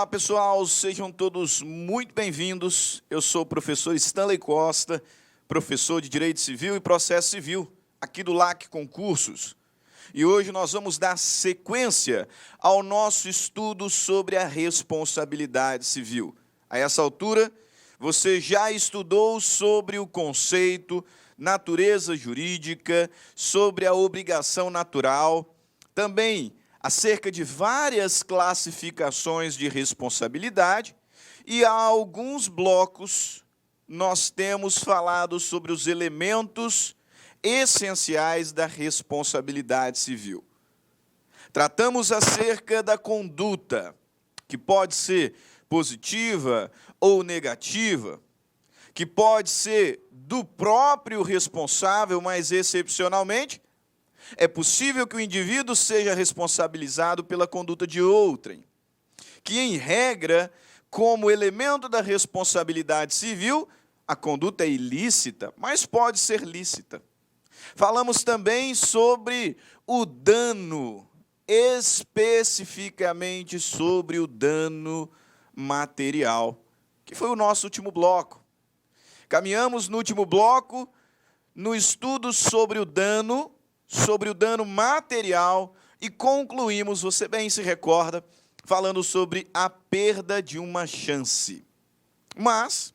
Olá, pessoal, sejam todos muito bem-vindos. Eu sou o professor Stanley Costa, professor de Direito Civil e Processo Civil, aqui do LAC Concursos. E hoje nós vamos dar sequência ao nosso estudo sobre a responsabilidade civil. A essa altura, você já estudou sobre o conceito, natureza jurídica, sobre a obrigação natural, também acerca de várias classificações de responsabilidade, e há alguns blocos nós temos falado sobre os elementos essenciais da responsabilidade civil. Tratamos acerca da conduta, que pode ser positiva ou negativa, que pode ser do próprio responsável, mas excepcionalmente é possível que o indivíduo seja responsabilizado pela conduta de outrem, que, em regra, como elemento da responsabilidade civil, a conduta é ilícita, mas pode ser lícita. Falamos também sobre o dano, especificamente sobre o dano material, que foi o nosso último bloco. Caminhamos no último bloco no estudo sobre o dano material e concluímos, você bem se recorda, falando sobre a perda de uma chance. Mas,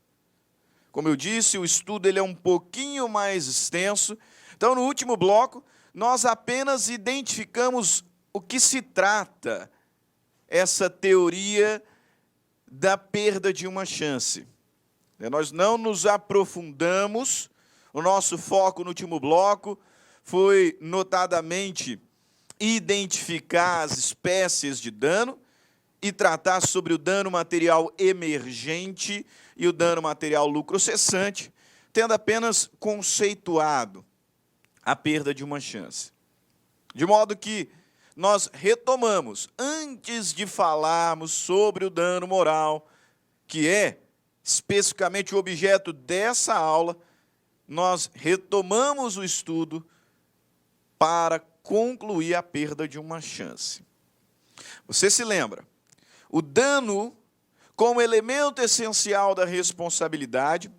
como eu disse, o estudo ele é um pouquinho mais extenso. Então, no último bloco, nós apenas identificamos o que se trata essa teoria da perda de uma chance. Nós não nos aprofundamos, o nosso foco no último bloco foi, notadamente, identificar as espécies de dano e tratar sobre o dano material emergente e o dano material lucro cessante, tendo apenas conceituado a perda de uma chance. De modo que nós retomamos, antes de falarmos sobre o dano moral, que é especificamente o objeto dessa aula, nós retomamos o estudo para concluir a perda de uma chance. Você se lembra? O dano, como elemento essencial da responsabilidade,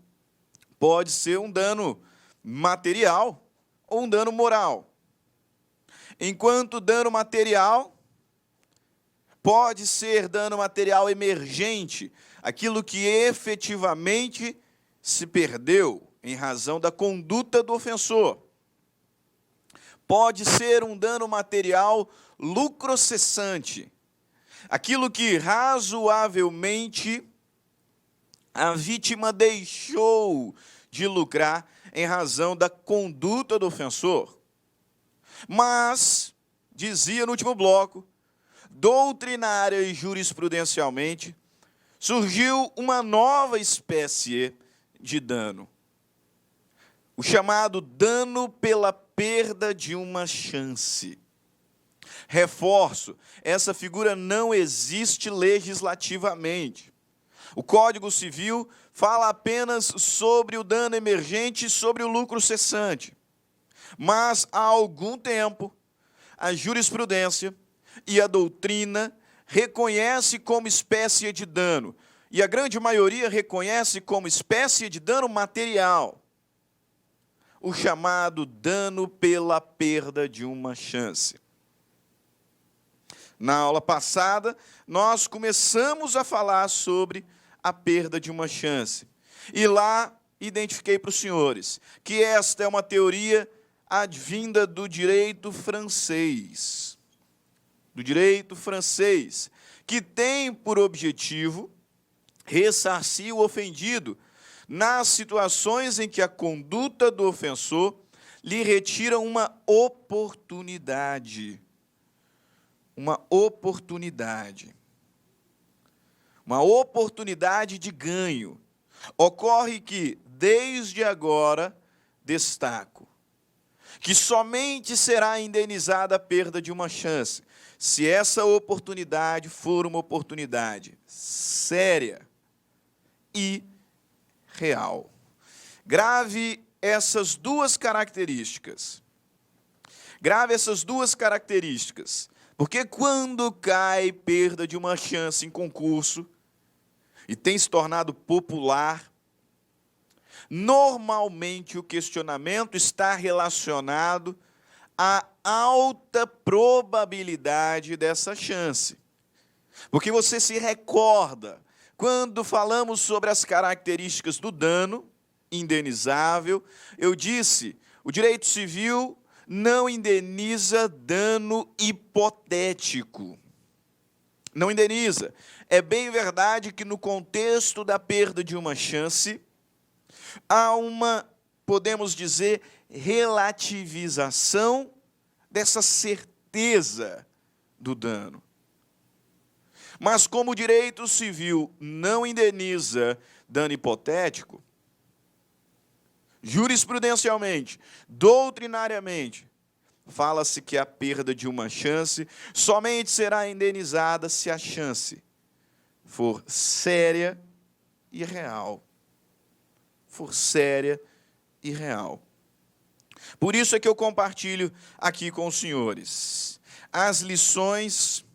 pode ser um dano material ou um dano moral. Enquanto o dano material pode ser dano material emergente, aquilo que efetivamente se perdeu em razão da conduta do ofensor. Pode ser um dano material lucro cessante, aquilo que razoavelmente a vítima deixou de lucrar em razão da conduta do ofensor. Mas, dizia no último bloco, doutrinária e jurisprudencialmente, surgiu uma nova espécie de dano, o chamado dano pela perda de uma chance. Reforço, essa figura não existe legislativamente. O Código Civil fala apenas sobre o dano emergente e sobre o lucro cessante. Mas, há algum tempo, a jurisprudência e a doutrina reconhece como espécie de dano, e a grande maioria reconhece como espécie de dano material, o chamado dano pela perda de uma chance. Na aula passada, nós começamos a falar sobre a perda de uma chance. E lá identifiquei para os senhores que esta é uma teoria advinda do direito francês. Do direito francês, que tem por objetivo ressarcir o ofendido nas situações em que a conduta do ofensor lhe retira uma oportunidade. Uma oportunidade. Uma oportunidade de ganho. Ocorre que, desde agora, destaco, que somente será indenizada a perda de uma chance, se essa oportunidade for uma oportunidade séria e real. Grave essas duas características. Grave essas duas características. Porque quando cai perda de uma chance em concurso e tem se tornado popular, normalmente o questionamento está relacionado à alta probabilidade dessa chance. Porque você se recorda, quando falamos sobre as características do dano indenizável, eu disse, o direito civil não indeniza dano hipotético. Não indeniza. É bem verdade que no contexto da perda de uma chance, há uma, podemos dizer, relativização dessa certeza do dano. Mas como o direito civil não indeniza dano hipotético, jurisprudencialmente, doutrinariamente, fala-se que a perda de uma chance somente será indenizada se a chance for séria e real. For séria e real. Por isso é que eu compartilho aqui com os senhores as lições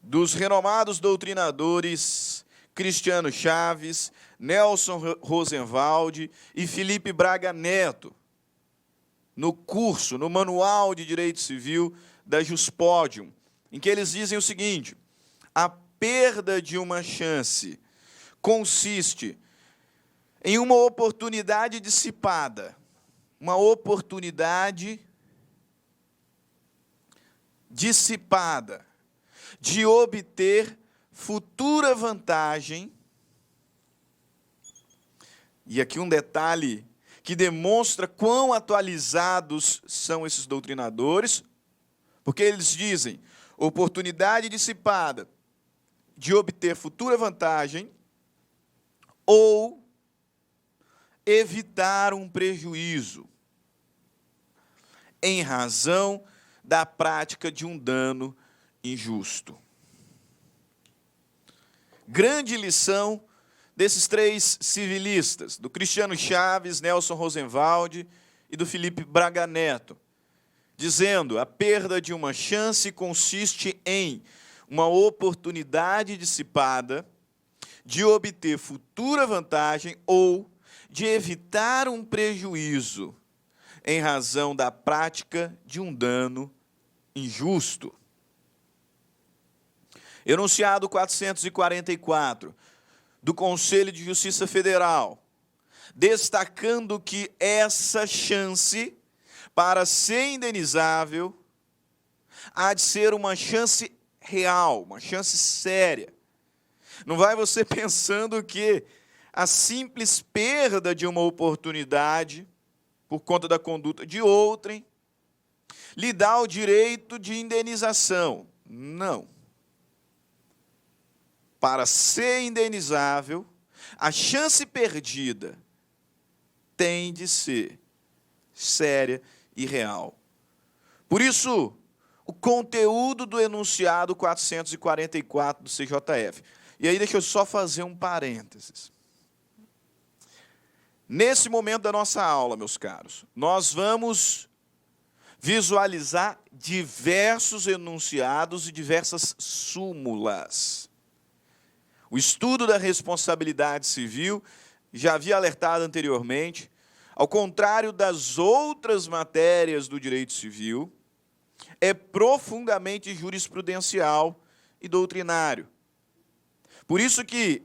dos renomados doutrinadores Cristiano Chaves, Nelson Rosenwald e Felipe Braga Neto, no curso, no Manual de Direito Civil da Juspodium, em que eles dizem o seguinte: a perda de uma chance consiste em uma oportunidade dissipada, uma oportunidade dissipada de obter futura vantagem. E aqui um detalhe que demonstra quão atualizados são esses doutrinadores, porque eles dizem oportunidade dissipada de obter futura vantagem ou evitar um prejuízo em razão da prática de um dano injusto. Grande lição desses três civilistas, do Cristiano Chaves, Nelson Rosenwald e do Felipe Braga Neto, dizendo: a perda de uma chance consiste em uma oportunidade dissipada de obter futura vantagem ou de evitar um prejuízo em razão da prática de um dano injusto. Enunciado 444 do Conselho de Justiça Federal, destacando que essa chance, para ser indenizável, há de ser uma chance real, uma chance séria. Não vai você pensando que a simples perda de uma oportunidade, por conta da conduta de outrem, lhe dá o direito de indenização. Não. Para ser indenizável, a chance perdida tem de ser séria e real. Por isso, o conteúdo do enunciado 444 do CJF. E aí deixa eu só fazer um parênteses. Nesse momento da nossa aula, meus caros, nós vamos visualizar diversos enunciados e diversas súmulas. O estudo da responsabilidade civil, já havia alertado anteriormente, ao contrário das outras matérias do direito civil, é profundamente jurisprudencial e doutrinário. Por isso que,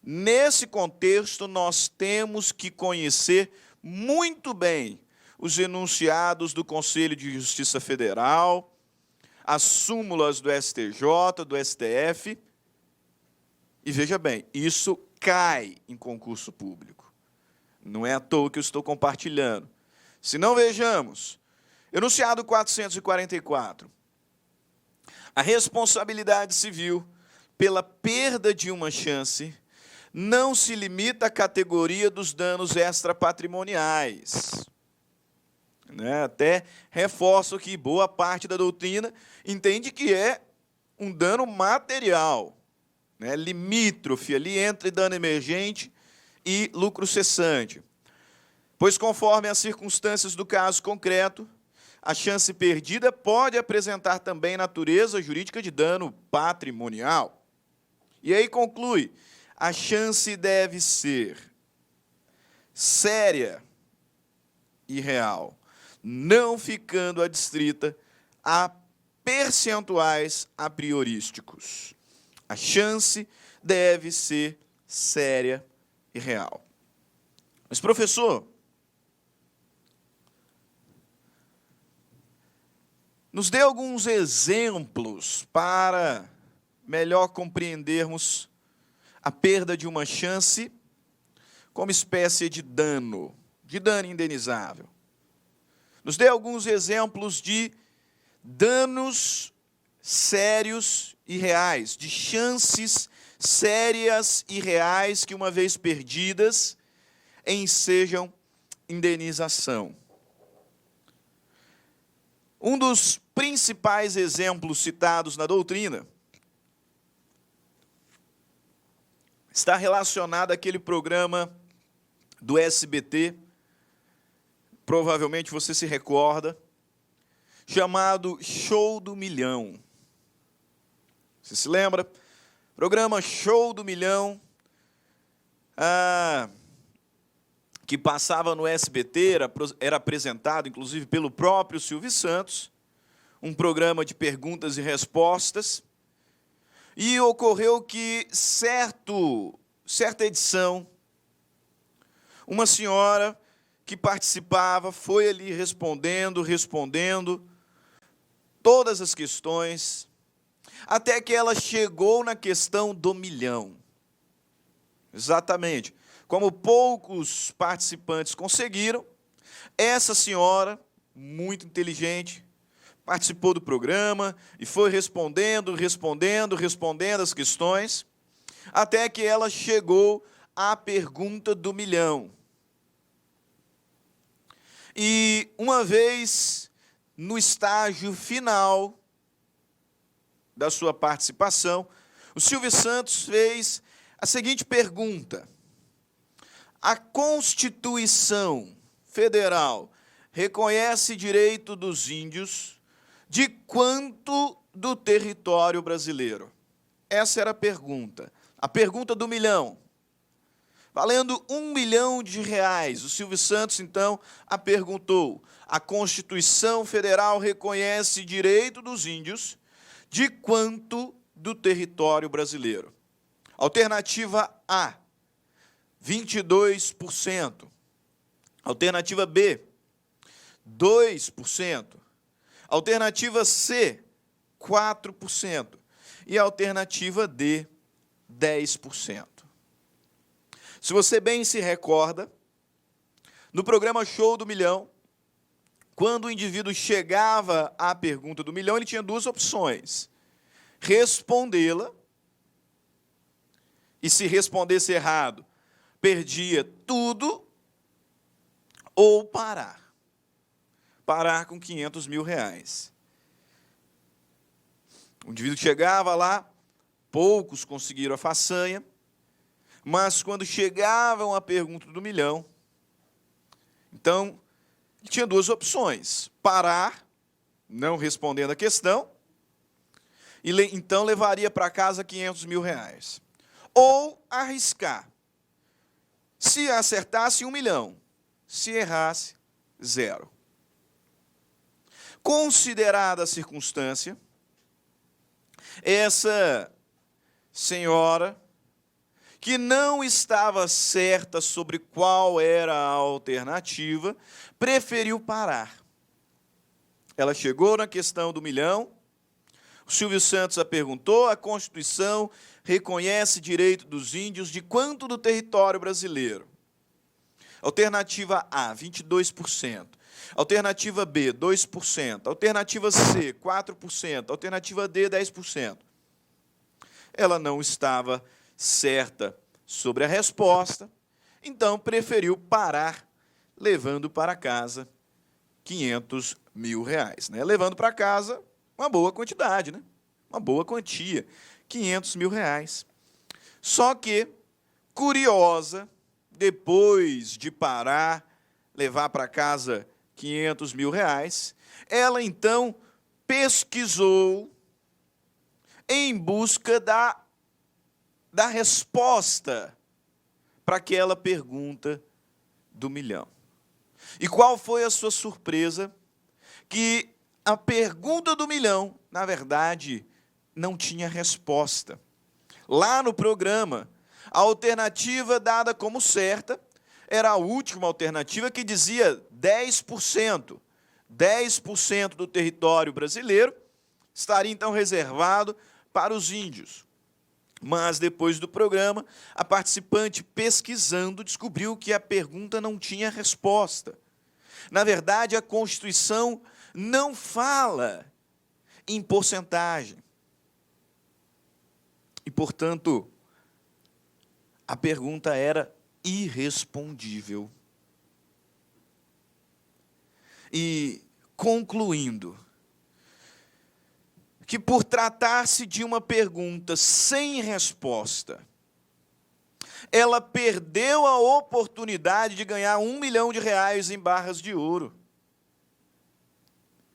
nesse contexto, nós temos que conhecer muito bem os enunciados do Conselho de Justiça Federal, as súmulas do STJ, do STF. E veja bem, isso cai em concurso público. Não é à toa que eu estou compartilhando. Se não, vejamos. Enunciado 444. A responsabilidade civil pela perda de uma chance não se limita à categoria dos danos extrapatrimoniais. Até reforço que boa parte da doutrina entende que é um dano material, limítrofe ali entre dano emergente e lucro cessante. Pois, conforme as circunstâncias do caso concreto, a chance perdida pode apresentar também natureza jurídica de dano patrimonial. E aí conclui, a chance deve ser séria e real, não ficando adstrita a percentuais a priorísticos. A chance deve ser séria e real. Mas, professor, nos dê alguns exemplos para melhor compreendermos a perda de uma chance como espécie de dano indenizável. Nos dê alguns exemplos de danos sérios e reais, de chances sérias e reais que, uma vez perdidas, ensejam indenização. Um dos principais exemplos citados na doutrina está relacionado àquele programa do SBT, provavelmente você se recorda, chamado Show do Milhão. Você se lembra? Programa Show do Milhão, que passava no SBT, era apresentado, inclusive, pelo próprio Silvio Santos, um programa de perguntas e respostas, e ocorreu que, certa edição, uma senhora que participava foi ali respondendo todas as questões, até que ela chegou na questão do milhão. Exatamente. Como poucos participantes conseguiram, essa senhora, muito inteligente, participou do programa e foi respondendo as questões, até que ela chegou à pergunta do milhão. E, uma vez no estágio final da sua participação, o Silvio Santos fez a seguinte pergunta: a Constituição Federal reconhece direito dos índios de quanto do território brasileiro? Essa era a pergunta do milhão. Valendo R$1 milhão, o Silvio Santos, então, a perguntou: a Constituição Federal reconhece direito dos índios de quanto do território brasileiro? Alternativa A, 22%. Alternativa B, 2%. Alternativa C, 4%. E a alternativa D, 10%. Se você bem se recorda, no programa Show do Milhão, quando o indivíduo chegava à pergunta do milhão, ele tinha duas opções: respondê-la, e se respondesse errado, perdia tudo, ou parar com R$500 mil. O indivíduo chegava lá, poucos conseguiram a façanha, mas quando chegavam à pergunta do milhão, então, ele tinha duas opções: parar, não respondendo a questão, e então levaria para casa R$500 mil, ou arriscar. Se acertasse, R$1 milhão, se errasse, 0. Considerada a circunstância, essa senhora, que não estava certa sobre qual era a alternativa, preferiu parar. Ela chegou na questão do milhão, o Silvio Santos a perguntou: a Constituição reconhece direito dos índios de quanto do território brasileiro? Alternativa A, 22%. Alternativa B, 2%. Alternativa C, 4%. Alternativa D, 10%. Ela não estava certa sobre a resposta, então preferiu parar, levando para casa R$500 mil, né? Levando para casa uma boa quantidade, né? Uma boa quantia, R$500 mil. Só que, curiosa, depois de parar, levar para casa R$500 mil, ela então pesquisou em busca da resposta para aquela pergunta do milhão. E qual foi a sua surpresa? Que a pergunta do milhão, na verdade, não tinha resposta. Lá no programa, a alternativa dada como certa era a última alternativa, que dizia 10%. 10% do território brasileiro estaria então reservado para os índios. Mas depois do programa, a participante pesquisando descobriu que a pergunta não tinha resposta. Na verdade, a Constituição não fala em porcentagem. E, portanto, a pergunta era irrespondível. E, concluindo, que por tratar-se de uma pergunta sem resposta, ela perdeu a oportunidade de ganhar R$1 milhão em barras de ouro,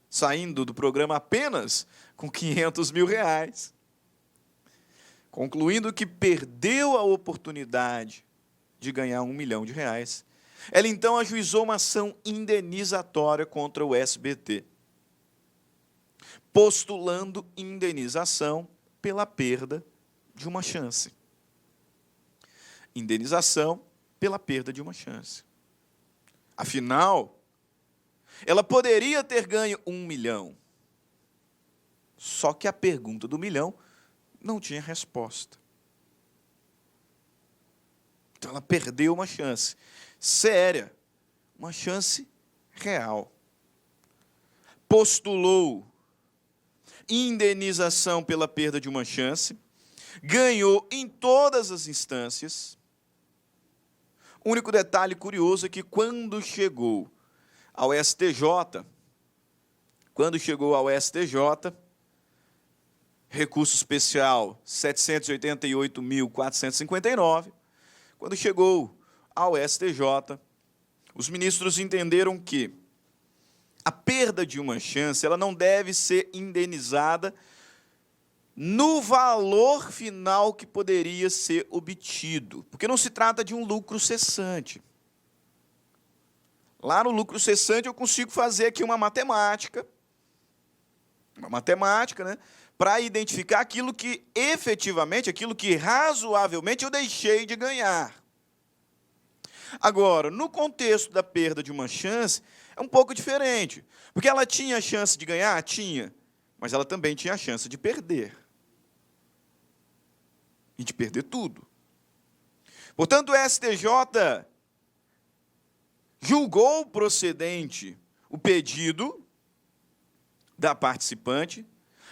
saindo do programa apenas com R$500 mil. Concluindo que perdeu a oportunidade de ganhar R$1 milhão, ela então ajuizou uma ação indenizatória contra o SBT, postulando indenização pela perda de uma chance. Indenização pela perda de uma chance. Afinal, ela poderia ter ganho R$1 milhão, só que a pergunta do milhão não tinha resposta. Então ela perdeu uma chance séria, uma chance real. Postulou indenização pela perda de uma chance, ganhou em todas as instâncias. O único detalhe curioso é que quando chegou ao STJ, recurso especial 788.459, quando chegou ao STJ, os ministros entenderam que a perda de uma chance ela não deve ser indenizada no valor final que poderia ser obtido, porque não se trata de um lucro cessante. Lá no lucro cessante eu consigo fazer aqui uma matemática, né, para identificar aquilo que efetivamente, aquilo que razoavelmente eu deixei de ganhar. Agora, no contexto da perda de uma chance, é um pouco diferente, porque ela tinha a chance de ganhar? Tinha, mas ela também tinha a chance de perder. E de perder tudo. Portanto, o STJ julgou procedente o pedido da participante,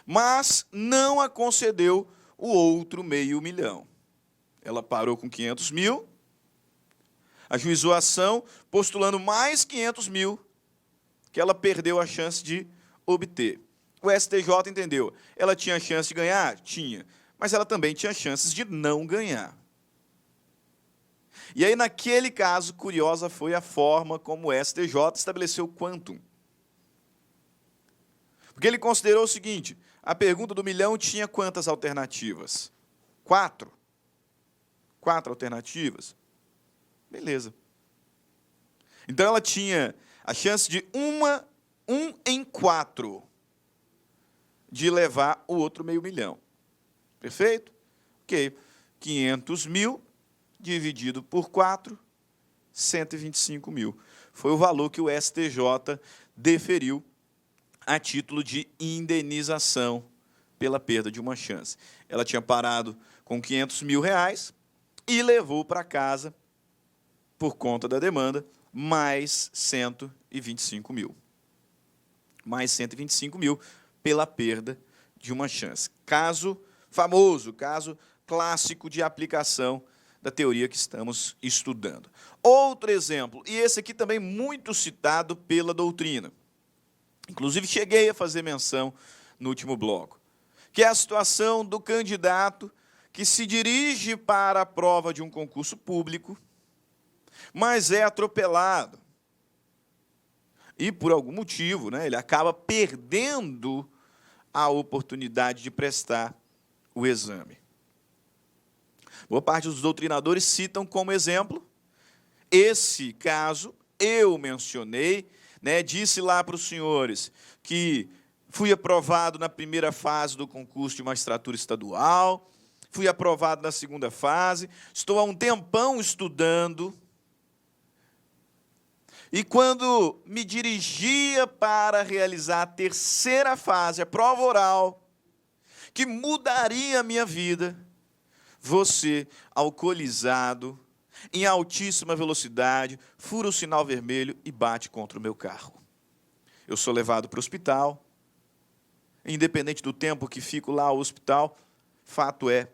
mas não a concedeu o outro R$500 mil. Ela parou com 500 mil, ajuizou a ação, postulando mais 500 mil, que ela perdeu a chance de obter. O STJ entendeu, ela tinha chance de ganhar? Tinha, mas ela também tinha chances de não ganhar. E aí, naquele caso, curiosa foi a forma como o STJ estabeleceu o quantum. Porque ele considerou o seguinte, a pergunta do milhão tinha quantas alternativas? 4. 4 alternativas. Beleza. Então, ela tinha a chance de 1 em 4 de levar o outro R$500 mil. Perfeito? Ok. 500 mil dividido por 4, 125 mil. Foi o valor que o STJ deferiu a título de indenização pela perda de uma chance. Ela tinha parado com R$500 mil e levou para casa, por conta da demanda, mais 125 mil. Mais 125 mil pela perda de uma chance. Caso famoso, caso clássico de aplicação da teoria que estamos estudando. Outro exemplo, e esse aqui também muito citado pela doutrina, inclusive cheguei a fazer menção no último bloco, que é a situação do candidato que se dirige para a prova de um concurso público, mas é atropelado. e por algum motivo, né, ele acaba perdendo a oportunidade de prestar o exame. Boa parte dos doutrinadores citam como exemplo esse caso. Eu mencionei, né, disse lá para os senhores que fui aprovado na primeira fase do concurso de magistratura estadual, fui aprovado na segunda fase, estou há um tempão estudando, e quando me dirigia para realizar a terceira fase, a prova oral, que mudaria a minha vida, você, alcoolizado, em altíssima velocidade, fura o sinal vermelho e bate contra o meu carro. Eu sou levado para o hospital, independente do tempo que fico lá ao hospital, fato é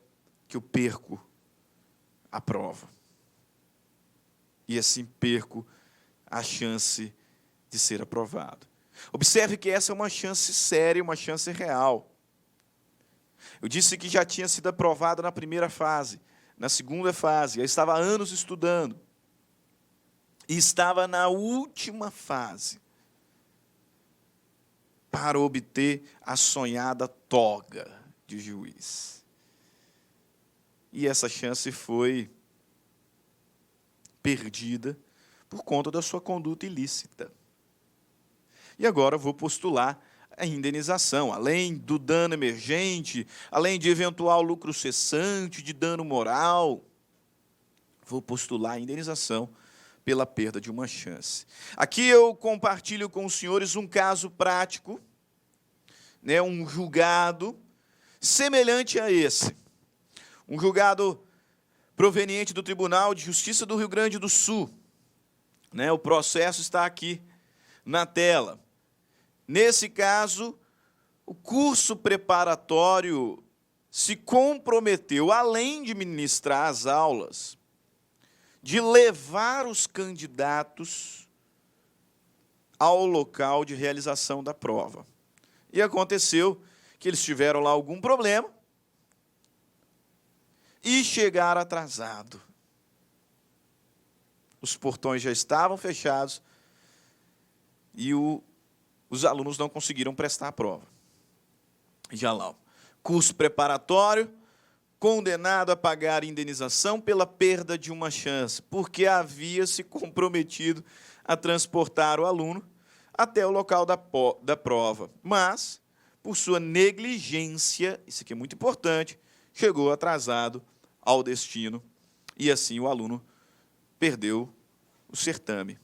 que eu perco a prova. E assim perco a chance de ser aprovado. Observe que essa é uma chance séria, uma chance real. Eu disse que já tinha sido aprovado na primeira fase, na segunda fase, eu estava há anos estudando. E estava na última fase para obter a sonhada toga de juiz. E essa chance foi perdida por conta da sua conduta ilícita. E agora vou postular a indenização, além do dano emergente, além de eventual lucro cessante, de dano moral, vou postular a indenização pela perda de uma chance. Aqui eu compartilho com os senhores um caso prático, né, um julgado semelhante a esse. Um julgado proveniente do Tribunal de Justiça do Rio Grande do Sul. Né, o processo está aqui na tela. Nesse caso, o curso preparatório se comprometeu, além de ministrar as aulas, de levar os candidatos ao local de realização da prova. E aconteceu que eles tiveram lá algum problema e chegaram atrasados. Os portões já estavam fechados e os alunos não conseguiram prestar a prova. Já lá, curso preparatório, condenado a pagar indenização pela perda de uma chance, porque havia se comprometido a transportar o aluno até o local da prova. Mas, por sua negligência, isso aqui é muito importante, chegou atrasado ao destino e assim o aluno perdeu o certame.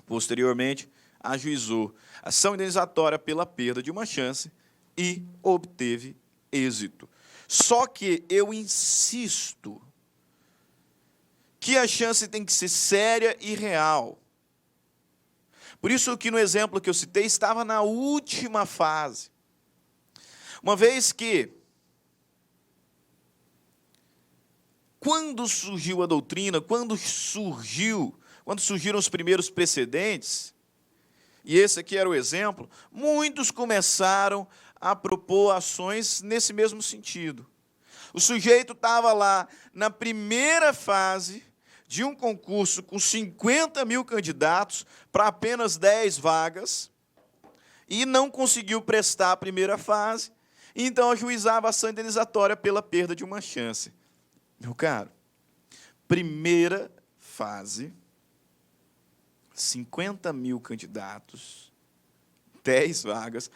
Posteriormente, ajuizou ação indenizatória pela perda de uma chance e obteve êxito. Só que eu insisto que a chance tem que ser séria e real. Por isso que no exemplo que eu citei, estava na última fase. Uma vez que, quando surgiu a doutrina, quando surgiram os primeiros precedentes, e esse aqui era o exemplo, muitos começaram a propor ações nesse mesmo sentido. O sujeito estava lá na primeira fase de um concurso com 50 mil candidatos para apenas 10 vagas e não conseguiu prestar a primeira fase, então ajuizava a ação indenizatória pela perda de uma chance. Meu caro, primeira fase, 50 mil candidatos, 10 vagas.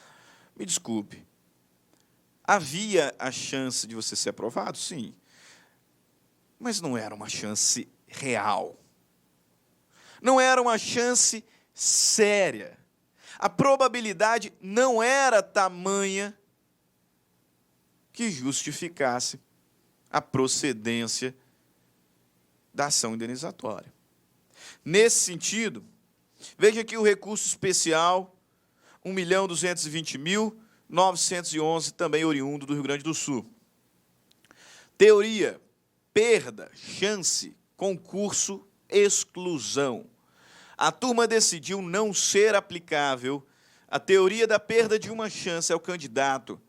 Me desculpe, havia a chance de você ser aprovado? Sim. Mas não era uma chance real. Não era uma chance séria. A probabilidade não era tamanha que justificasse a procedência da ação indenizatória. Nesse sentido, veja aqui o recurso especial 1.220.911, também oriundo do Rio Grande do Sul. Teoria, perda, chance, concurso, exclusão. A turma decidiu não ser aplicável a teoria da perda de uma chance ao candidato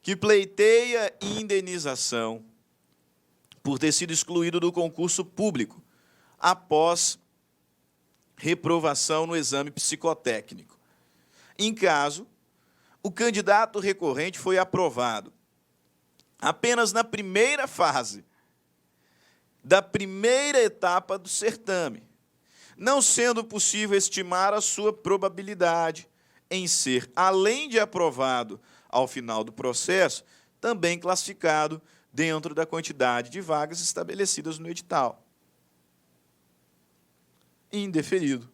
que pleiteia indenização por ter sido excluído do concurso público após reprovação no exame psicotécnico. Em caso, o candidato recorrente foi aprovado apenas na primeira fase da primeira etapa do certame, não sendo possível estimar a sua probabilidade em ser, além de aprovado ao final do processo, também classificado dentro da quantidade de vagas estabelecidas no edital. Indeferido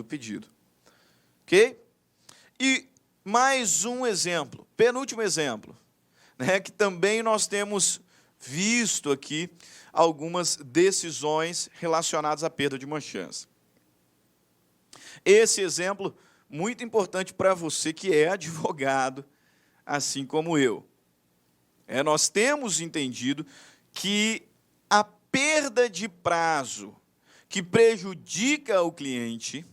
o pedido. Ok? E mais um exemplo, penúltimo exemplo, né, que também nós temos visto aqui algumas decisões relacionadas à perda de uma chance. Esse exemplo, muito importante para você que é advogado, assim como eu. Nós temos entendido que a perda de prazo que prejudica o cliente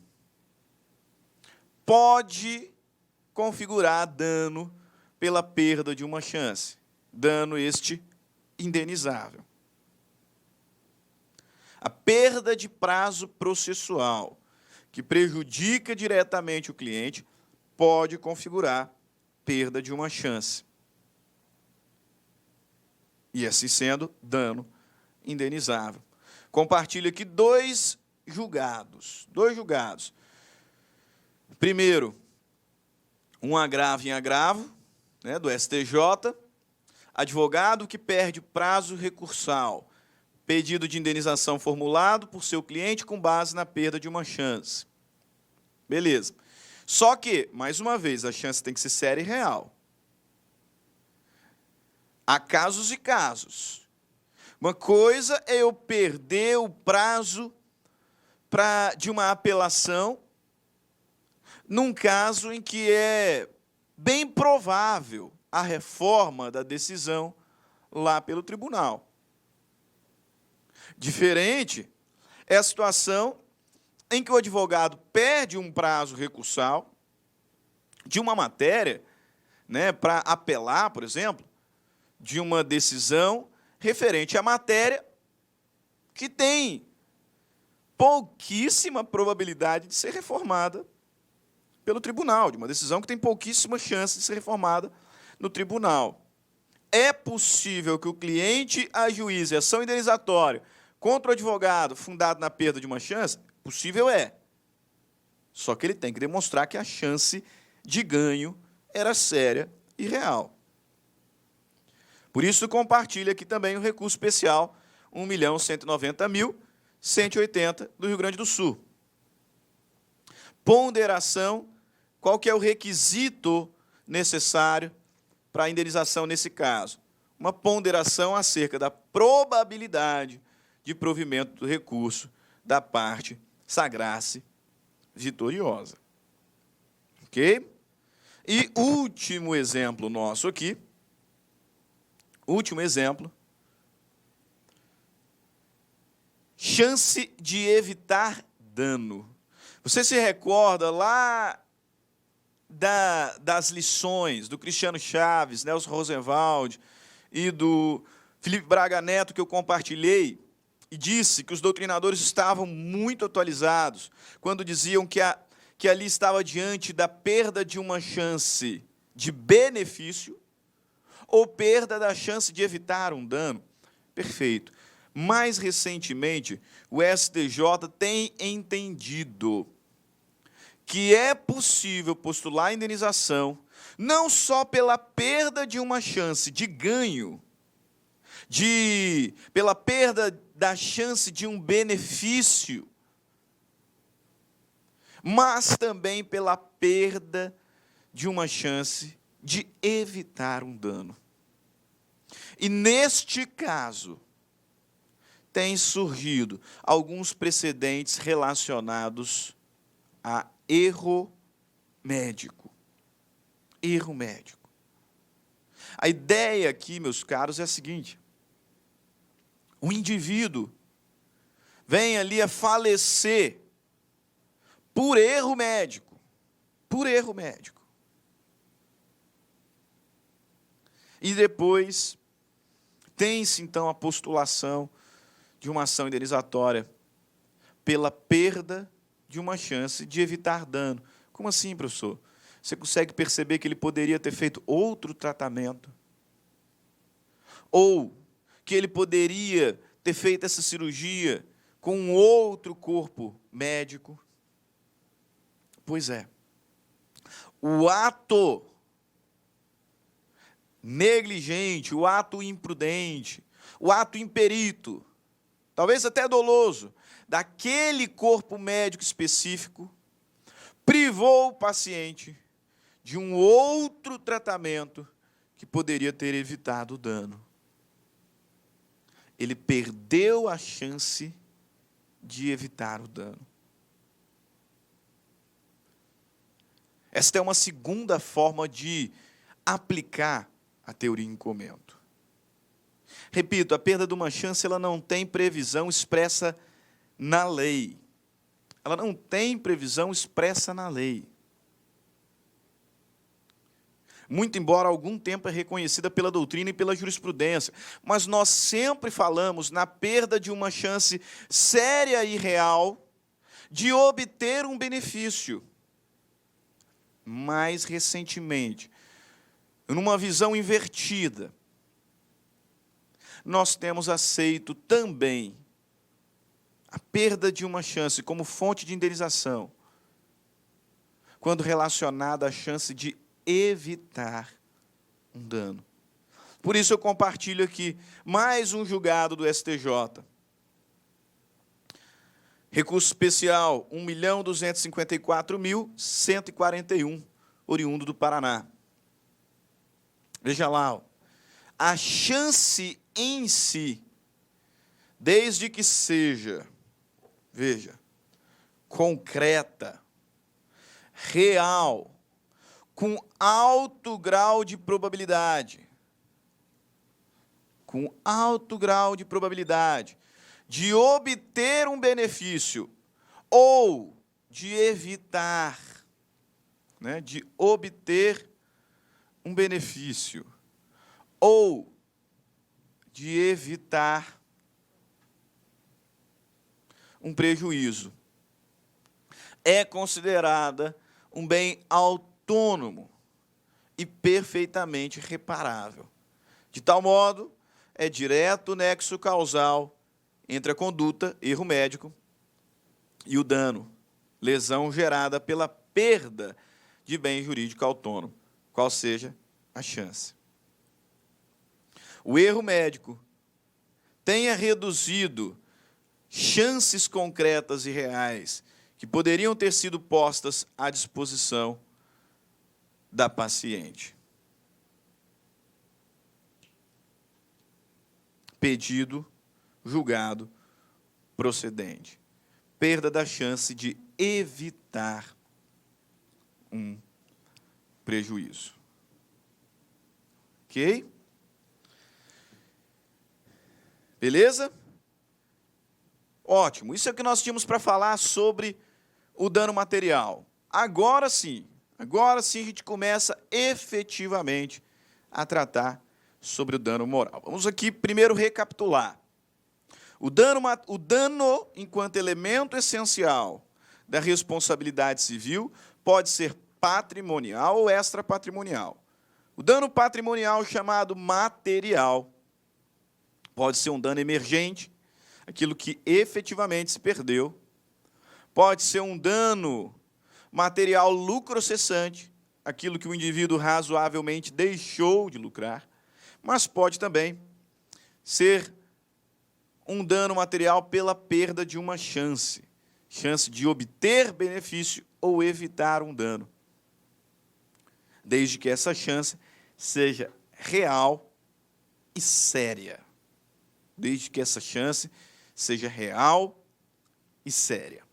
pode configurar dano pela perda de uma chance, dano este indenizável. A perda de prazo processual que prejudica diretamente o cliente pode configurar perda de uma chance. E assim sendo, dano indenizável. Compartilho aqui dois julgados. Primeiro, um agravo em agravo, né, do STJ, advogado que perde prazo recursal, pedido de indenização formulado por seu cliente com base na perda de uma chance. Beleza. Só que, mais uma vez, a chance tem que ser séria e real. Há casos e casos. Uma coisa é eu perder o prazo de uma apelação, num caso em que é bem provável a reforma da decisão lá pelo tribunal. Diferente é a situação em que o advogado perde um prazo recursal de uma matéria, né, para apelar, por exemplo, de uma decisão referente à matéria que tem pouquíssima probabilidade de ser reformada pelo tribunal, de uma decisão que tem pouquíssima chance de ser reformada no tribunal. É possível que o cliente ajuize ação indenizatória contra o advogado fundado na perda de uma chance? Possível é. Só que ele tem que demonstrar que a chance de ganho era séria e real. Por isso, compartilha aqui também o recurso especial 1.190.180 do Rio Grande do Sul. Ponderação, qual que é o requisito necessário para a indenização nesse caso? Uma ponderação acerca da probabilidade de provimento do recurso da parte sagrar-se vitoriosa. Ok? E último exemplo nosso aqui, chance de evitar dano. Você se recorda lá das lições do Cristiano Chaves, Nelson Rosenwald e do Felipe Braga Neto, que eu compartilhei, e disse que os doutrinadores estavam muito atualizados quando diziam que ali estava diante da perda de uma chance de benefício ou perda da chance de evitar um dano. Perfeito. Mais recentemente, o STJ tem entendido que é possível postular indenização não só pela perda de uma chance de ganho, pela perda da chance de um benefício, mas também pela perda de uma chance de evitar um dano. E neste caso, tem surgido alguns precedentes relacionados a erro médico. Erro médico. A ideia aqui, meus caros, é a seguinte: o indivíduo vem ali a falecer por erro médico. Por erro médico. E depois tem-se, então, a postulação de uma ação indenizatória pela perda de uma chance de evitar dano. Como assim, professor? Você consegue perceber que ele poderia ter feito outro tratamento? Ou que ele poderia ter feito essa cirurgia com um outro corpo médico? Pois é. O ato negligente, o ato imprudente, o ato imperito, talvez até doloso, daquele corpo médico específico, privou o paciente de um outro tratamento que poderia ter evitado o dano. Ele perdeu a chance de evitar o dano. Esta é uma segunda forma de aplicar a teoria em comento. Repito, a perda de uma chance ela não tem previsão expressa na lei. Ela não tem previsão expressa na lei. Muito embora há algum tempo é reconhecida pela doutrina e pela jurisprudência, mas nós sempre falamos na perda de uma chance séria e real de obter um benefício. Mais recentemente, numa visão invertida, nós temos aceito também a perda de uma chance como fonte de indenização, quando relacionada à chance de evitar um dano. Por isso eu compartilho aqui mais um julgado do STJ. Recurso especial 1.254.141, oriundo do Paraná. Veja lá, ó. A chance em si, desde que seja, veja, concreta, real, com alto grau de probabilidade, de obter um benefício ou de evitar, de obter um benefício ou de evitar um prejuízo, é considerada um bem autônomo e perfeitamente reparável. De tal modo, é direto nexo causal entre a conduta, erro médico, e o dano, lesão gerada pela perda de bem jurídico autônomo, qual seja a chance. O erro médico tenha reduzido chances concretas e reais que poderiam ter sido postas à disposição da paciente. Pedido, julgado, procedente. Perda da chance de evitar um prejuízo. Ok? Beleza? Ótimo. Isso é o que nós tínhamos para falar sobre o dano material. Agora sim a gente começa efetivamente a tratar sobre o dano moral. Vamos aqui primeiro recapitular. O dano, enquanto elemento essencial da responsabilidade civil, pode ser patrimonial ou extrapatrimonial. O dano patrimonial, chamado material, pode ser um dano emergente, aquilo que efetivamente se perdeu. Pode ser um dano material lucro-cessante, aquilo que o indivíduo razoavelmente deixou de lucrar. Mas pode também ser um dano material pela perda de uma chance de obter benefício ou evitar um dano, desde que essa chance seja real e séria. Desde que essa chance seja real e séria.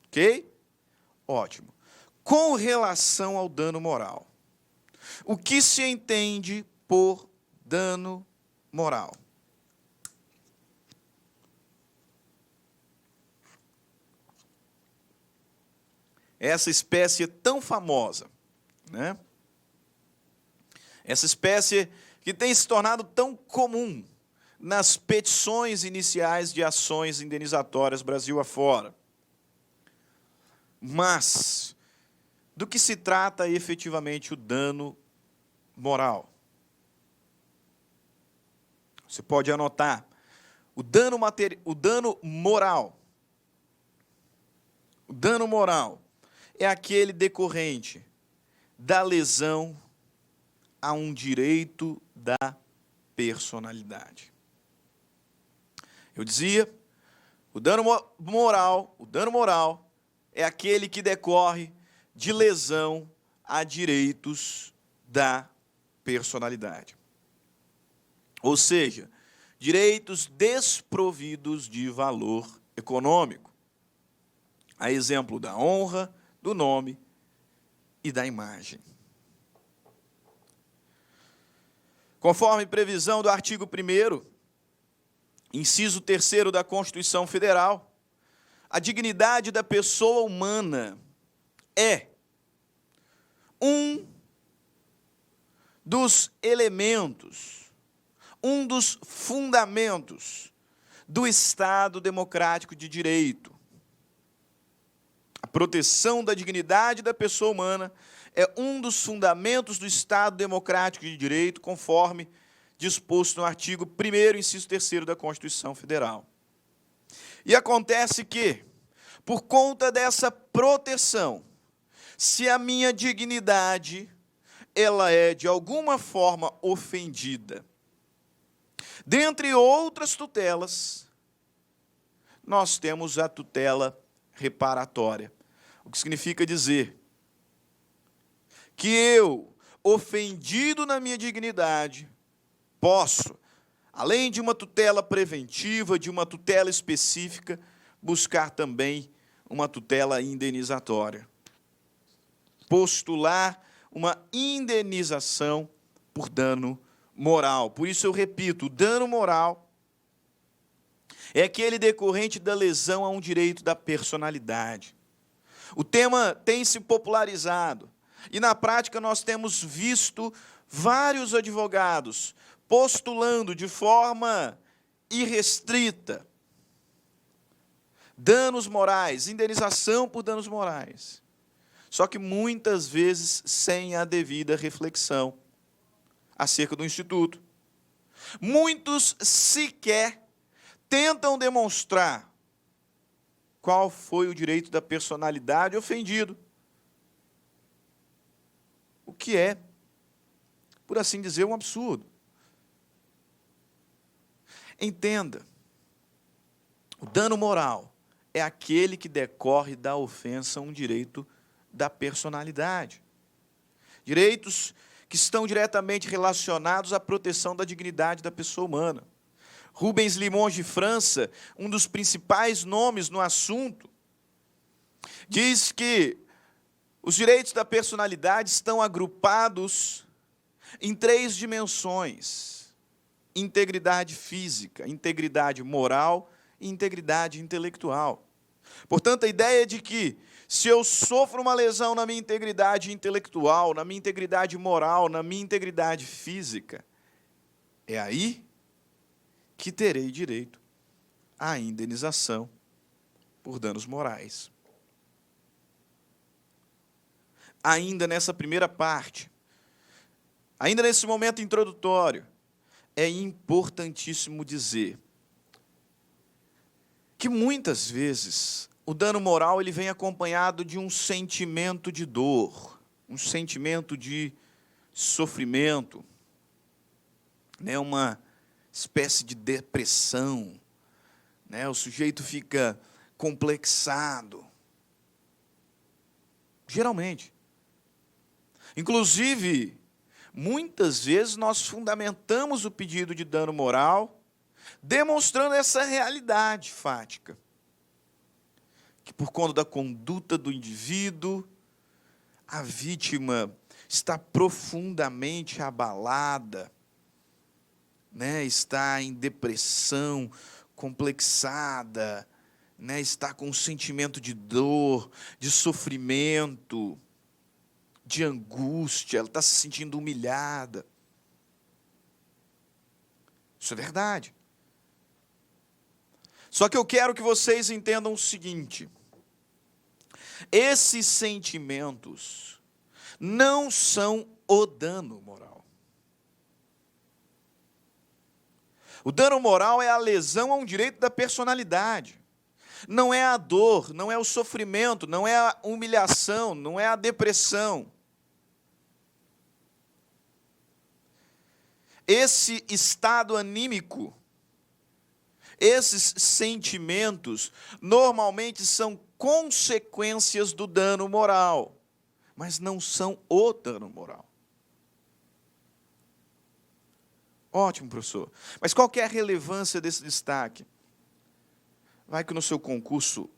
Ok? Ótimo. Com relação ao dano moral, o que se entende por dano moral? Essa espécie tão famosa, Essa espécie que tem se tornado tão comum nas petições iniciais de ações indenizatórias Brasil afora. Mas, do que se trata efetivamente o dano moral? Você pode anotar. O dano moral. O dano moral é aquele decorrente da lesão a um direito da personalidade. Eu dizia, o dano moral é aquele que decorre de lesão a direitos da personalidade. Ou seja, direitos desprovidos de valor econômico. A exemplo da honra, do nome e da imagem. Conforme previsão do artigo 1º, inciso 3º da Constituição Federal, a dignidade da pessoa humana é um dos elementos, um dos fundamentos do Estado democrático de direito. A proteção da dignidade da pessoa humana é um dos fundamentos do Estado democrático de direito, conforme disposto no artigo 1º, inciso 3º da Constituição Federal. E acontece que, por conta dessa proteção, se a minha dignidade ela é de alguma forma ofendida, dentre outras tutelas, nós temos a tutela reparatória. O que significa dizer que eu, ofendido na minha dignidade, posso, além de uma tutela preventiva, de uma tutela específica, buscar também uma tutela indenizatória. Postular uma indenização por dano moral. Por isso eu repito, o dano moral é aquele decorrente da lesão a um direito da personalidade. O tema tem se popularizado e, na prática, nós temos visto vários advogados postulando de forma irrestrita danos morais, indenização por danos morais. Só que muitas vezes sem a devida reflexão acerca do Instituto. Muitos sequer tentam demonstrar qual foi o direito da personalidade ofendido. O que é, por assim dizer, um absurdo. Entenda, o dano moral é aquele que decorre da ofensa a um direito da personalidade. Direitos que estão diretamente relacionados à proteção da dignidade da pessoa humana. Rubens Limões de França, um dos principais nomes no assunto, diz que os direitos da personalidade estão agrupados em 3 dimensões: integridade física, integridade moral e integridade intelectual. Portanto, a ideia de que, se eu sofro uma lesão na minha integridade intelectual, na minha integridade moral, na minha integridade física, é aí que terei direito à indenização por danos morais. Ainda nessa primeira parte, ainda nesse momento introdutório, é importantíssimo dizer que muitas vezes o dano moral ele vem acompanhado de um sentimento de dor, um sentimento de sofrimento, né, uma espécie de depressão, né, o sujeito fica complexado. Geralmente. Inclusive, muitas vezes nós fundamentamos o pedido de dano moral demonstrando essa realidade fática, que por conta da conduta do indivíduo, a vítima está profundamente abalada, né? Está em depressão, complexada, né? Está com um sentimento de dor, de sofrimento, de angústia, ela está se sentindo humilhada. Isso é verdade. Só que eu quero que vocês entendam o seguinte: esses sentimentos não são o dano moral. O dano moral é a lesão a um direito da personalidade. Não é a dor, não é o sofrimento, não é a humilhação, não é a depressão. Esse estado anímico, esses sentimentos, normalmente são consequências do dano moral, mas não são o dano moral. Ótimo, professor. Mas qual que é a relevância desse destaque? Vai que no seu concurso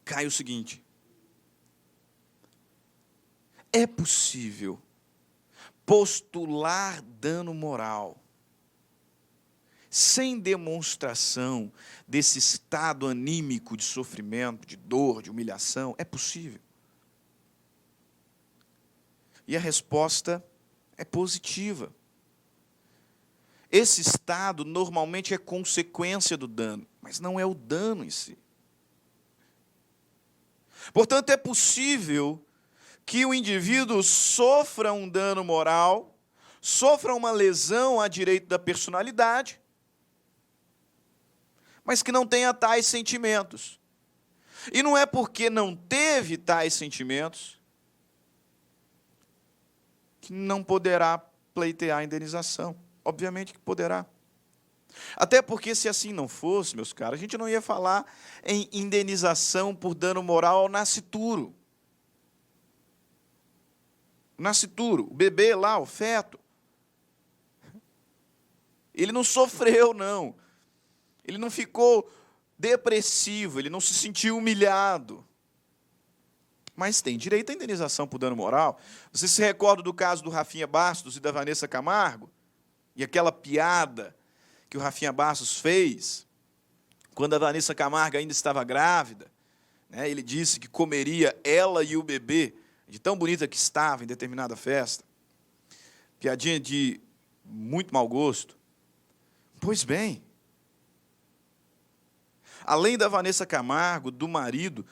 cai o seguinte: é possível postular dano moral sem demonstração desse estado anímico de sofrimento, de dor, de humilhação? É possível. E a resposta é positiva. Esse estado normalmente é consequência do dano, mas não é o dano em si. Portanto, é possível que o indivíduo sofra um dano moral, sofra uma lesão a direito da personalidade, mas que não tenha tais sentimentos. E não é porque não teve tais sentimentos que não poderá pleitear a indenização. Obviamente que poderá. Até porque, se assim não fosse, meus caros, a gente não ia falar em indenização por dano moral ao nascituro. O nascituro, o bebê lá, o feto, ele não sofreu, não. Ele não ficou depressivo, ele não se sentiu humilhado. Mas tem direito à indenização por dano moral. Você se recorda do caso do Rafinha Bastos e da Vanessa Camargo? E aquela piada que o Rafinha Bastos fez, quando a Vanessa Camargo ainda estava grávida, né, ele disse que comeria ela e o bebê, de tão bonita que estava em determinada festa. Piadinha de muito mau gosto. Pois bem, além da Vanessa Camargo, do marido,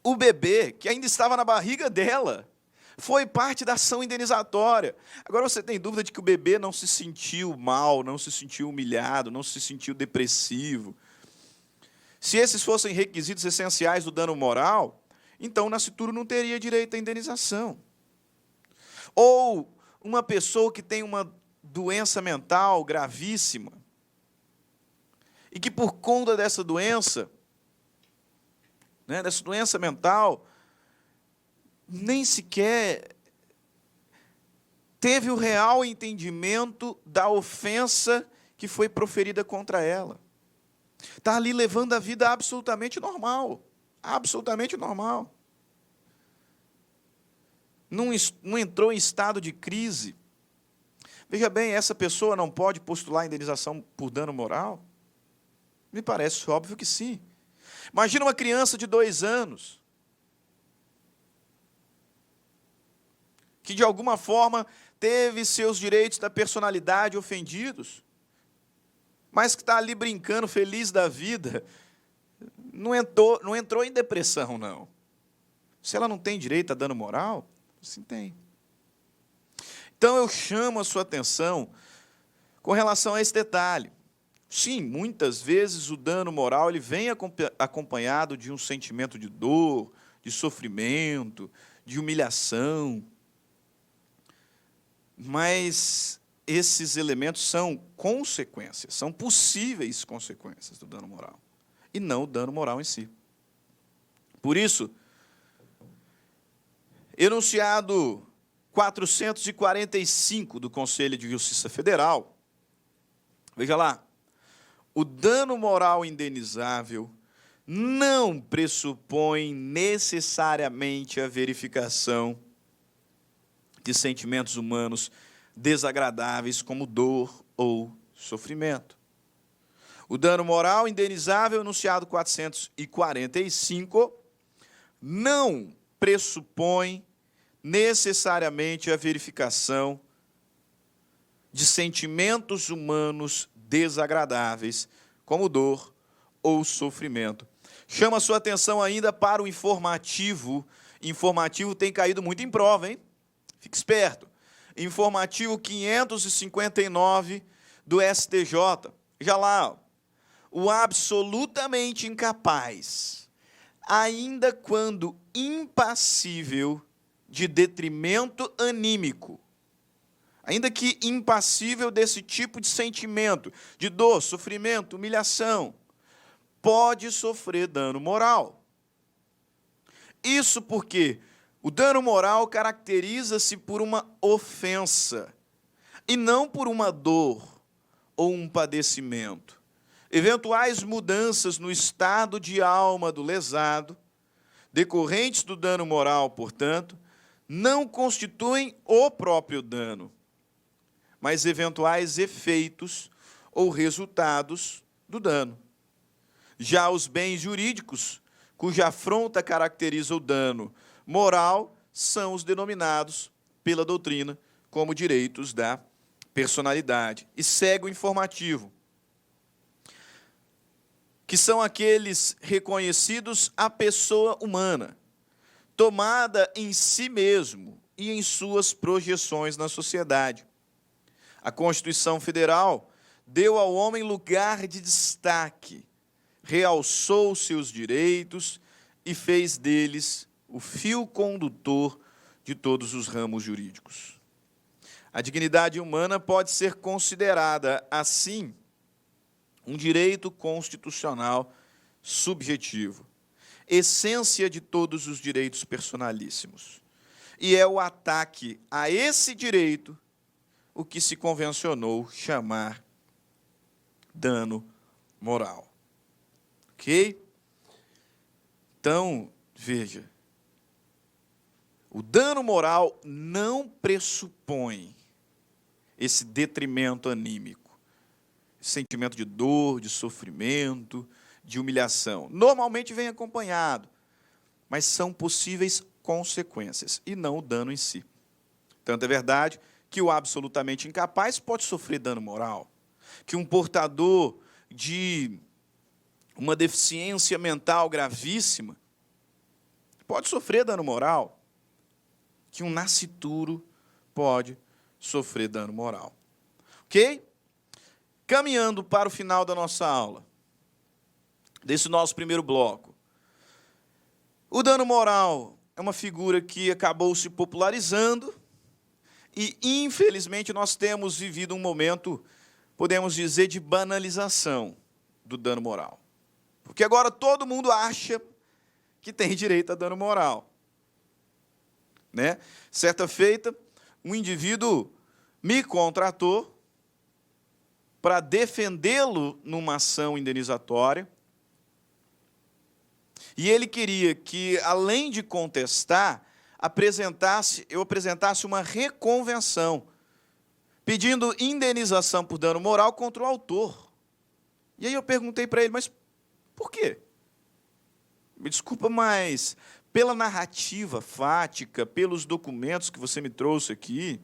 o bebê, que ainda estava na barriga dela, foi parte da ação indenizatória. Agora você tem dúvida de que o bebê não se sentiu mal, não se sentiu humilhado, não se sentiu depressivo? Se esses fossem requisitos essenciais do dano moral, então o nascituro não teria direito à indenização. Ou uma pessoa que tem uma doença mental gravíssima e que por conta dessa doença mental, nem sequer teve o real entendimento da ofensa que foi proferida contra ela. Está ali levando a vida absolutamente normal. Absolutamente normal. Não entrou em estado de crise. Veja bem, essa pessoa não pode postular indenização por dano moral? Me parece óbvio que sim. Imagina uma criança de 2 anos, que de alguma forma teve seus direitos da personalidade ofendidos, mas que está ali brincando, feliz da vida, não entrou em depressão, não. Se ela não tem direito a dano moral, sim tem. Então eu chamo a sua atenção com relação a esse detalhe. Sim, muitas vezes o dano moral ele vem acompanhado de um sentimento de dor, de sofrimento, de humilhação. Mas esses elementos são consequências, são possíveis consequências do dano moral, e não o dano moral em si. Por isso, enunciado 445 do Conselho de Justiça Federal, veja lá, o dano moral indenizável não pressupõe necessariamente a verificação de sentimentos humanos desagradáveis como dor ou sofrimento. O dano moral indenizável, enunciado 445, não pressupõe necessariamente a verificação de sentimentos humanos desagradáveis como dor ou sofrimento. Chama a sua atenção ainda para o informativo. Informativo tem caído muito em prova, hein? Fique esperto. Informativo 559 do STJ. Já lá, ó. O absolutamente incapaz, ainda quando impassível de detrimento anímico, ainda que impassível desse tipo de sentimento, de dor, sofrimento, humilhação, pode sofrer dano moral. Isso porque o dano moral caracteriza-se por uma ofensa e não por uma dor ou um padecimento. Eventuais mudanças no estado de alma do lesado, decorrentes do dano moral, portanto, não constituem o próprio dano, mas eventuais efeitos ou resultados do dano. Já os bens jurídicos, cuja afronta caracteriza o dano moral, são os denominados pela doutrina como direitos da personalidade. E segue o informativo, que são aqueles reconhecidos à pessoa humana, tomada em si mesmo e em suas projeções na sociedade. A Constituição Federal deu ao homem lugar de destaque, realçou seus direitos e fez deles o fio condutor de todos os ramos jurídicos. A dignidade humana pode ser considerada, assim, um direito constitucional subjetivo, essência de todos os direitos personalíssimos. E é o ataque a esse direito o que se convencionou chamar dano moral. Ok? Então, veja, o dano moral não pressupõe esse detrimento anímico, sentimento de dor, de sofrimento, de humilhação. Normalmente vem acompanhado, mas são possíveis consequências, e não o dano em si. Tanto é verdade que o absolutamente incapaz pode sofrer dano moral, que um portador de uma deficiência mental gravíssima pode sofrer dano moral, que um nascituro pode sofrer dano moral. Ok? Caminhando para o final da nossa aula, desse nosso primeiro bloco, o dano moral é uma figura que acabou se popularizando e, infelizmente, nós temos vivido um momento, podemos dizer, de banalização do dano moral. Porque agora todo mundo acha que tem direito a dano moral. Né? Certa feita, um indivíduo me contratou para defendê-lo numa ação indenizatória. E ele queria que, além de contestar, eu apresentasse uma reconvenção, pedindo indenização por dano moral contra o autor. E aí eu perguntei para ele, mas por quê? Me desculpa, mas pela narrativa fática, pelos documentos que você me trouxe aqui,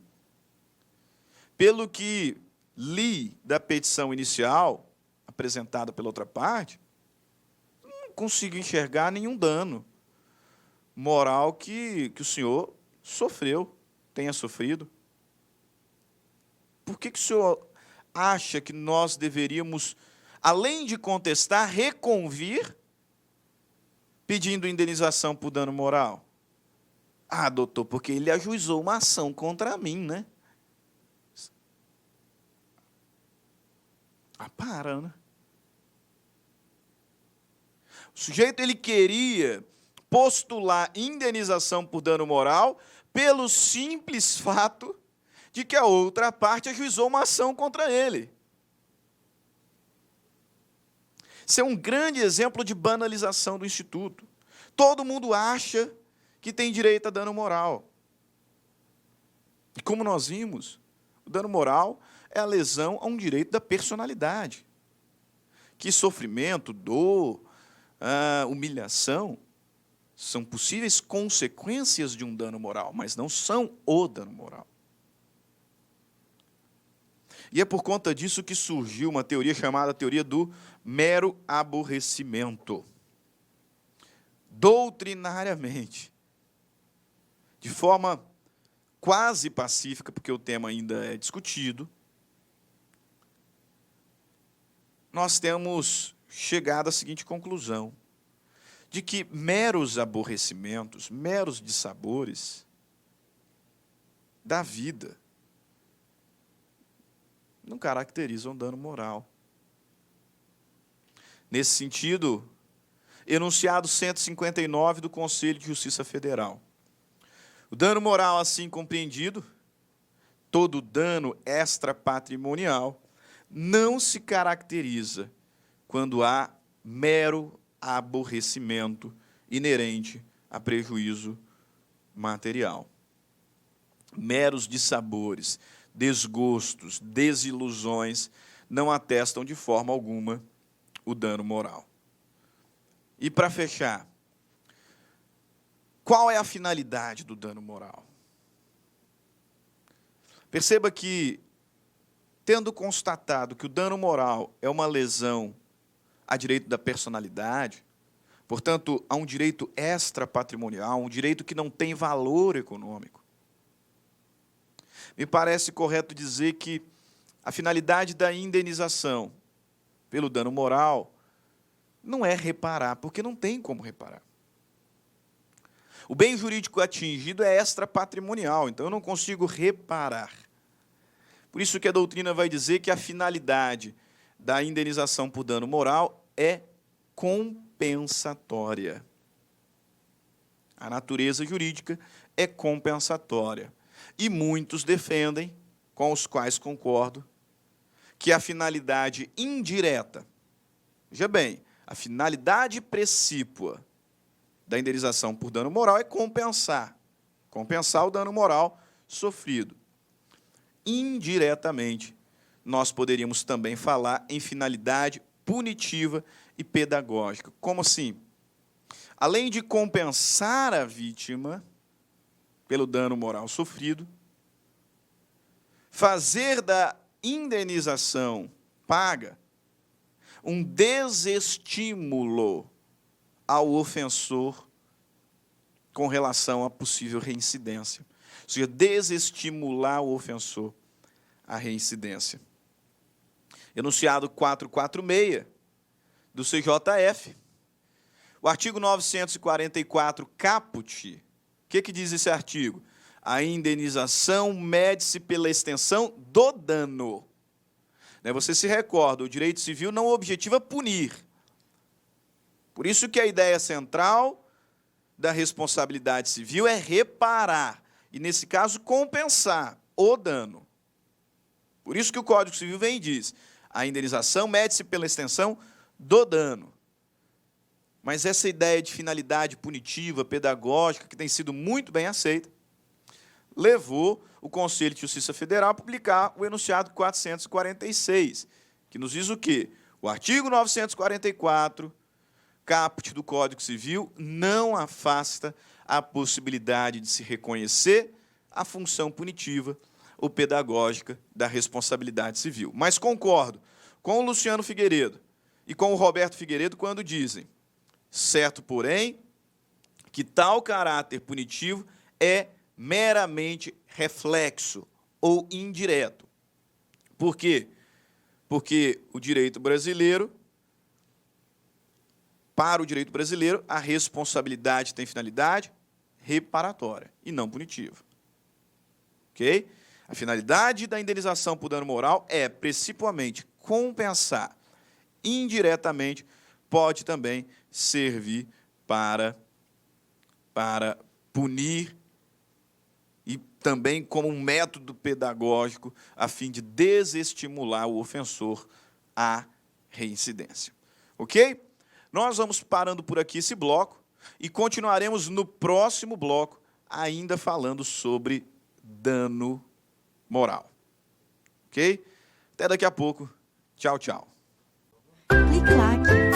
pelo que li da petição inicial, apresentada pela outra parte, não consigo enxergar nenhum dano moral que o senhor sofreu, tenha sofrido. Por que o senhor acha que nós deveríamos, além de contestar, reconvir, pedindo indenização por dano moral? Ah, doutor, porque ele ajuizou uma ação contra mim, né? Ah, para, né? O sujeito, ele queria postular indenização por dano moral pelo simples fato de que a outra parte ajuizou uma ação contra ele. Isso é um grande exemplo de banalização do Instituto. Todo mundo acha que tem direito a dano moral. E como nós vimos, o dano moral é a lesão a um direito da personalidade. Que sofrimento, dor, humilhação são possíveis consequências de um dano moral, mas não são o dano moral. E é por conta disso que surgiu uma teoria chamada teoria do mero aborrecimento. Doutrinariamente, de forma quase pacífica, porque o tema ainda é discutido, nós temos chegado à seguinte conclusão, de que meros aborrecimentos, meros dissabores da vida não caracterizam dano moral. Nesse sentido, enunciado 159 do Conselho de Justiça Federal. O dano moral, assim compreendido, todo dano extrapatrimonial, não se caracteriza quando há mero aborrecimento inerente a prejuízo material. Meros dissabores, desgostos, desilusões não atestam de forma alguma o dano moral. E para fechar, qual é a finalidade do dano moral? Perceba que, tendo constatado que o dano moral é uma lesão a direito da personalidade, portanto, a um direito extrapatrimonial, um direito que não tem valor econômico, me parece correto dizer que a finalidade da indenização pelo dano moral não é reparar, porque não tem como reparar. O bem jurídico atingido é extrapatrimonial, então eu não consigo reparar. Por isso que a doutrina vai dizer que a finalidade da indenização por dano moral é compensatória. A natureza jurídica é compensatória. E muitos defendem, com os quais concordo, que a finalidade indireta, veja bem, a finalidade precípua da indenização por dano moral é compensar o dano moral sofrido. Indiretamente, nós poderíamos também falar em finalidade punitiva e pedagógica. Como assim? Além de compensar a vítima pelo dano moral sofrido, fazer da indenização paga um desestímulo ao ofensor com relação à possível reincidência. Ou seja, desestimular o ofensor à reincidência. Enunciado 446 do CJF. O artigo 944, caput, o que diz esse artigo? A indenização mede-se pela extensão do dano. Você se recorda, o direito civil não objetiva punir. Por isso que a ideia central da responsabilidade civil é reparar, e, nesse caso, compensar o dano. Por isso que o Código Civil vem e diz, a indenização mede-se pela extensão do dano. Mas essa ideia de finalidade punitiva, pedagógica, que tem sido muito bem aceita, levou o Conselho de Justiça Federal a publicar o enunciado 446, que nos diz o quê? O artigo 944, caput do Código Civil, não afasta a possibilidade de se reconhecer a função punitiva ou pedagógica da responsabilidade civil. Mas concordo com o Luciano Figueiredo e com o Roberto Figueiredo quando dizem, certo, porém, que tal caráter punitivo é meramente reflexo ou indireto. Por quê? Porque o direito brasileiro, para o direito brasileiro, a responsabilidade tem finalidade reparatória e não punitiva. Ok? A finalidade da indenização por dano moral é, principalmente, compensar. Indiretamente, pode também servir para punir e também como um método pedagógico a fim de desestimular o ofensor à reincidência. Ok? Nós vamos parando por aqui esse bloco e continuaremos no próximo bloco ainda falando sobre dano moral. Ok? Até daqui a pouco. Tchau, tchau. Clique like.